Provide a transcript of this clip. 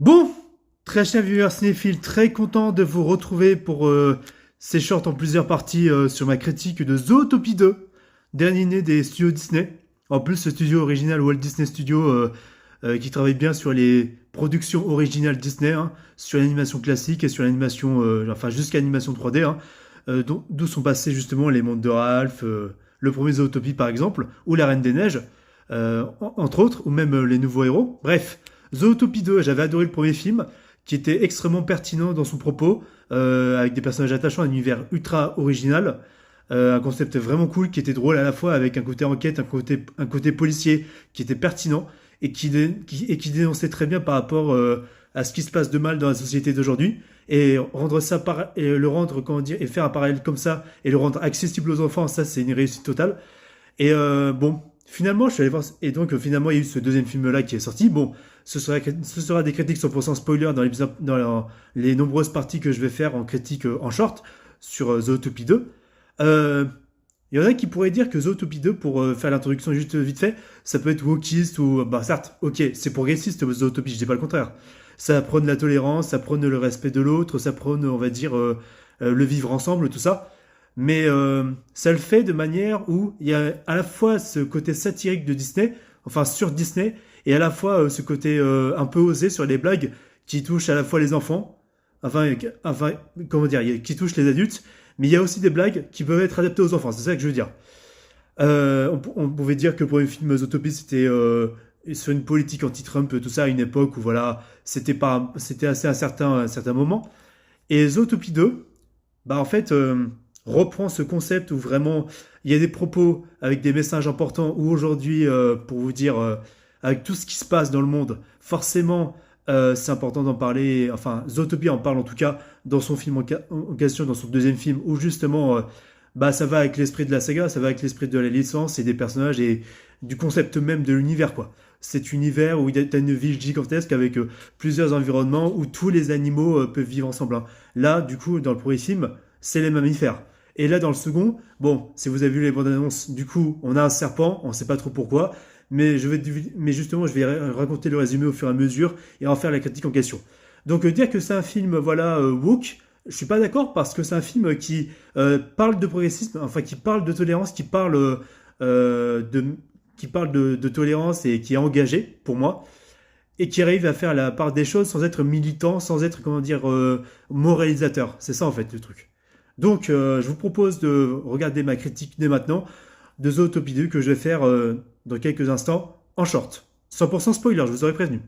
Bon, très cher viewers cinéphile, très content de vous retrouver pour ces shorts en plusieurs parties sur ma critique de Zootopie 2, dernier né des studios Disney. En plus, ce studio original Walt Disney Studio qui travaille bien sur les productions originales Disney, hein, sur l'animation classique et sur l'animation, enfin jusqu'à l'animation 3D, hein, d'où sont passés justement les mondes de Ralph, le premier Zootopie par exemple, ou la Reine des Neiges, entre autres, ou même les nouveaux héros. Bref. Zootopie 2, j'avais adoré le premier film, qui était extrêmement pertinent dans son propos, avec des personnages attachants, un univers ultra original, un concept vraiment cool, qui était drôle à la fois, avec un côté enquête, un côté policier, qui était pertinent, et qui dénonçait très bien par rapport à ce qui se passe de mal dans la société d'aujourd'hui, et et le rendre, comment dire, et faire un parallèle comme ça, et le rendre accessible aux enfants, ça c'est une réussite totale. Et bon, finalement, je suis allé voir. Et donc, finalement, il y a eu ce deuxième film-là qui est sorti. Bon, ce sera des critiques 100% spoiler dans les nombreuses parties que je vais faire en critique en short sur Zootopie 2. Euh, il y en a qui pourraient dire que Zootopie 2, pour faire l'introduction juste vite fait, ça peut être wokiste ou. Bah, certes, ok, c'est progressiste Zootopie, je dis pas le contraire. Ça prône la tolérance, ça prône le respect de l'autre, ça prône, on va dire, le vivre ensemble, tout ça. Mais ça le fait de manière où il y a à la fois ce côté satirique de Disney, enfin sur Disney, et à la fois ce côté un peu osé sur les blagues qui touchent à la fois les enfants, enfin comment dire, qui touchent les adultes, mais il y a aussi des blagues qui peuvent être adaptées aux enfants, c'est ça que je veux dire. On pouvait dire que pour le film Zootopie, c'était sur une politique anti-Trump, tout ça, à une époque où voilà, c'était assez incertain à un certain moment. Et Zootopie 2, bah en fait, reprend ce concept où vraiment il y a des propos avec des messages importants, où aujourd'hui, pour vous dire, avec tout ce qui se passe dans le monde, forcément, c'est important d'en parler. Enfin, Zootopie en parle en tout cas dans son film en question, dans son deuxième film, où justement, bah ça va avec l'esprit de la saga, ça va avec l'esprit de la licence et des personnages et du concept même de l'univers, quoi. Cet univers où tu as une ville gigantesque avec plusieurs environnements où tous les animaux peuvent vivre ensemble, hein. Là, du coup, dans le premier film, c'est les mammifères. Et là, dans le second, bon, si vous avez vu les bandes annonces, du coup, on a un serpent, on ne sait pas trop pourquoi, mais justement, je vais raconter le résumé au fur et à mesure et en faire la critique en question. Donc, dire que c'est un film, voilà, woke, je suis pas d'accord parce que c'est un film qui parle de progressisme, enfin, qui parle de tolérance, euh, de, qui parle de tolérance et qui est engagé, pour moi, et qui arrive à faire la part des choses sans être militant, sans être, comment dire, moralisateur. C'est ça, en fait, le truc. Donc, je vous propose de regarder ma critique dès maintenant de Zootopie 2 que je vais faire dans quelques instants en short. 100% spoiler, je vous aurais prévenu.